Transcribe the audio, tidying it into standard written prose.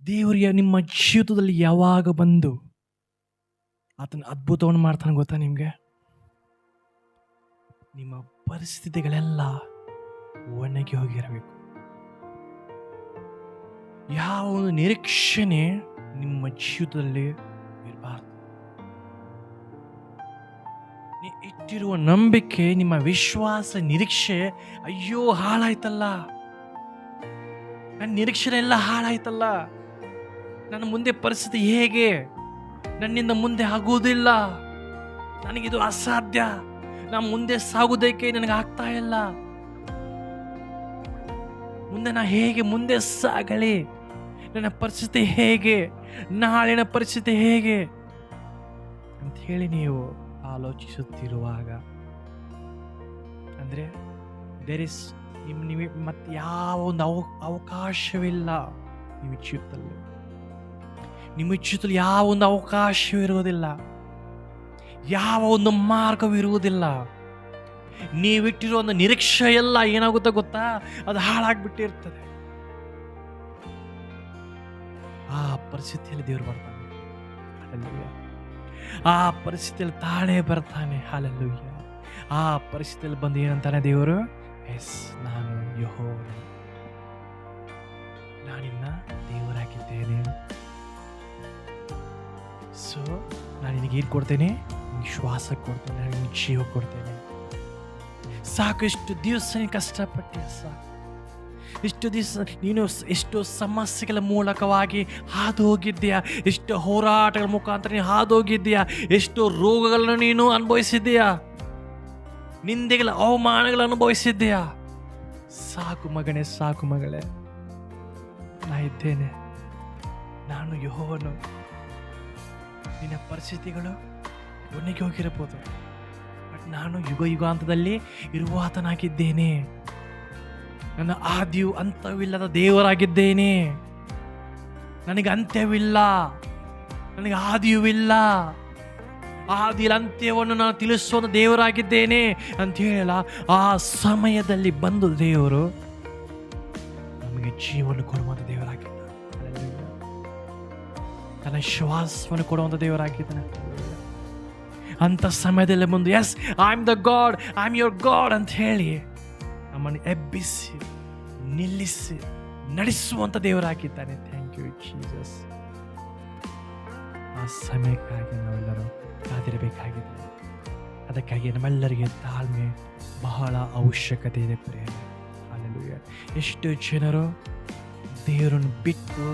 ದೇವರಿಗೆ ನಿಮ್ಮ ಜೀವಿತದಲ್ಲಿ ಯಾವಾಗ ಬಂದು ಆತನ ಅದ್ಭುತವನ್ನು ಮಾಡ್ತಾನೆ ಗೊತ್ತಾ ನಿಮಗೆ? ನಿಮ್ಮ ಪರಿಸ್ಥಿತಿಗಳೆಲ್ಲ ಒಣಗಿ ಹೋಗಿರಬೇಕು. ಯಾವ ಒಂದು ನಿರೀಕ್ಷಣೆ ನಿಮ್ಮ ಜೀವಿತದಲ್ಲಿ ಇರಬಾರ್ದು. ನೀ ಇಟ್ಟಿರುವ ನಂಬಿಕೆ, ನಿಮ್ಮ ವಿಶ್ವಾಸ, ನಿರೀಕ್ಷೆ ಅಯ್ಯೋ ಹಾಳಾಯ್ತಲ್ಲ, ನನ್ನ ನಿರೀಕ್ಷಣೆ ಎಲ್ಲ ಹಾಳಾಯ್ತಲ್ಲ, ನನ್ನ ಮುಂದೆ ಪರಿಸ್ಥಿತಿ ಹೇಗೆ, ನನ್ನಿಂದ ಮುಂದೆ ಆಗುವುದಿಲ್ಲ, ನನಗಿದು ಅಸಾಧ್ಯ, ನಾನು ಮುಂದೆ ಸಾಗುವುದಕ್ಕೆ ನನಗೆ ಆಗ್ತಾ ಇಲ್ಲ, ಮುಂದೆ ನಾ ಹೇಗೆ ಮುಂದೆ ಸಾಗಲಿ, ನನ್ನ ಪರಿಸ್ಥಿತಿ ಹೇಗೆ, ನಾಳಿನ ಪರಿಸ್ಥಿತಿ ಹೇಗೆ ಅಂತ ಹೇಳಿ ನೀವು ಆಲೋಚಿಸುತ್ತಿರುವಾಗ, ಅಂದರೆ ಮತ್ತೆ ಯಾವ ಒಂದು ಅವಕಾಶವಿಲ್ಲ ನಿಮ್ಮ ಜೀವಿತದಲ್ಲಿ. ನಿಮ್ಮ ಜೀವಿತದಲ್ಲಿ ಯಾವ ಒಂದು ಅವಕಾಶವಿರುವುದಿಲ್ಲ, ಯಾವ ಒಂದು ಮಾರ್ಗವಿರುವುದಿಲ್ಲ. ನೀವಿಟ್ಟಿರೋ ಒಂದು ನಿರೀಕ್ಷೆ ಎಲ್ಲ ಏನಾಗುತ್ತೆ ಗೊತ್ತಾ? ಅದು ಹಾಳಾಗ್ಬಿಟ್ಟಿರ್ತದೆ. ಆ ಪರಿಸ್ಥಿತಿಯಲ್ಲಿ ದೇವರು ಬರ್ತಾನೆ. ಹಲ್ಲೆಲೂಯಾ. ಆ ಪರಿಸ್ಥಿತಿಯಲ್ಲಿ ತಾನೇ ಬರ್ತಾನೆ. ಹಲ್ಲೆಲೂಯಾ. ಆ ಪರಿಸ್ಥಿತಿಯಲ್ಲಿ ಬಂದು ಏನಂತಾನೆ ದೇವರು? ಎಸ್, ನಾನು ಯೆಹೋವನು, ನಾನಿನ್ನ ದೇವರಾಗಿದ್ದೇನೆ. ಸೊ ನಾನು ನಿನಗೇನು ಕೊಡ್ತೇನೆ? ಶ್ವಾಸ ಕೊಡ್ತೇನೆ, ನಿನಗೆ ಜೀವ ಕೊಡ್ತೇನೆ. ಸಾಕು, ಇಷ್ಟು ದಿವಸ ನೀನು ಕಷ್ಟಪಟ್ಟೆ, ಸಾಕು. ಇಷ್ಟು ದಿವಸ ನೀನು ಎಷ್ಟೋ ಸಮಸ್ಯೆಗಳ ಮೂಲಕವಾಗಿ ಹಾದು ಹೋಗಿದ್ದೀಯಾ, ಎಷ್ಟೋ ಹೋರಾಟಗಳ ಮುಖಾಂತರ ನೀನು ಹಾದು ಹೋಗಿದ್ದೀಯಾ, ಎಷ್ಟೋ ರೋಗಗಳನ್ನು ನೀನು ಅನುಭವಿಸಿದ್ದೀಯಾ, ನಿಂದೆಗಳ ಅವಮಾನಗಳನ್ನು ಅನುಭವಿಸಿದ್ದೀಯಾ. ಸಾಕು ಮಗನೇ, ಸಾಕು ಮಗಳೇ, ನಾ ಇದ್ದೇನೆ, ನಾನು ಯೆಹೋವನು. ನಿನ್ನ ಪರಿಸ್ಥಿತಿಗಳು ಒಣಗಿ ಹೋಗಿರಬಹುದು, ಬಟ್ ನಾನು ಯುಗ ಯುಗಾಂತದಲ್ಲಿ ಇರುವಾತನಾಗಿದ್ದೇನೆ. ನನ್ನ ಆದಿಯು ಅಂತ್ಯವಿಲ್ಲದ ದೇವರಾಗಿದ್ದೇನೆ. ನನಗೆ ಅಂತ್ಯವಿಲ್ಲ, ನನಗೆ ಆದಿಯೂ ಇಲ್ಲ. ಆದಿಯ ಅಂತ್ಯವನ್ನು ನಾನು ತಿಳಿಸುವ ದೇವರಾಗಿದ್ದೇನೆ ಅಂತ ಹೇಳಲ್ಲ. ಆ ಸಮಯದಲ್ಲಿ ಬಂದು ದೇವರು ನಮಗೆ ಜೀವನ ಕೊಡುವಂಥ ದೇವರಾಗಿದ್ದಾನೆ. ತನ್ನ ಶ್ವಾಸವನ್ನು ಕೊಡುವಂಥ ದೇವರಾಗಿದ್ದಾನೆ. ಅಂಥ ಸಮಯದಲ್ಲಿ ಬಂದು yes, I am the God, I am your God ಅಂತ ಹೇಳಿ ನಮ್ಮನ್ನು ಎಬ್ಬಿಸಿ ನಿಲ್ಲಿಸಿ ನಡೆಸುವಂಥ ದೇವರಾಗಿದ್ದಾನೆ. Thank you Jesus. ಆ ಸಮಯಕ್ಕಾಗಿ ನಾವೆಲ್ಲರೂ ಕಾದಿರಬೇಕಾಗಿದೆ. ಅದಕ್ಕಾಗಿ ನಮ್ಮೆಲ್ಲರಿಗೆ ತಾಳ್ಮೆ ಬಹಳ ಅವಶ್ಯಕತೆ ಇದೆ ಪ್ರಿಯರೇ. ಹಲ್ಲೆಲೂಯಾ. ಎಷ್ಟು ಜನರು ದೇವರನ್ನು ಬಿಟ್ಟು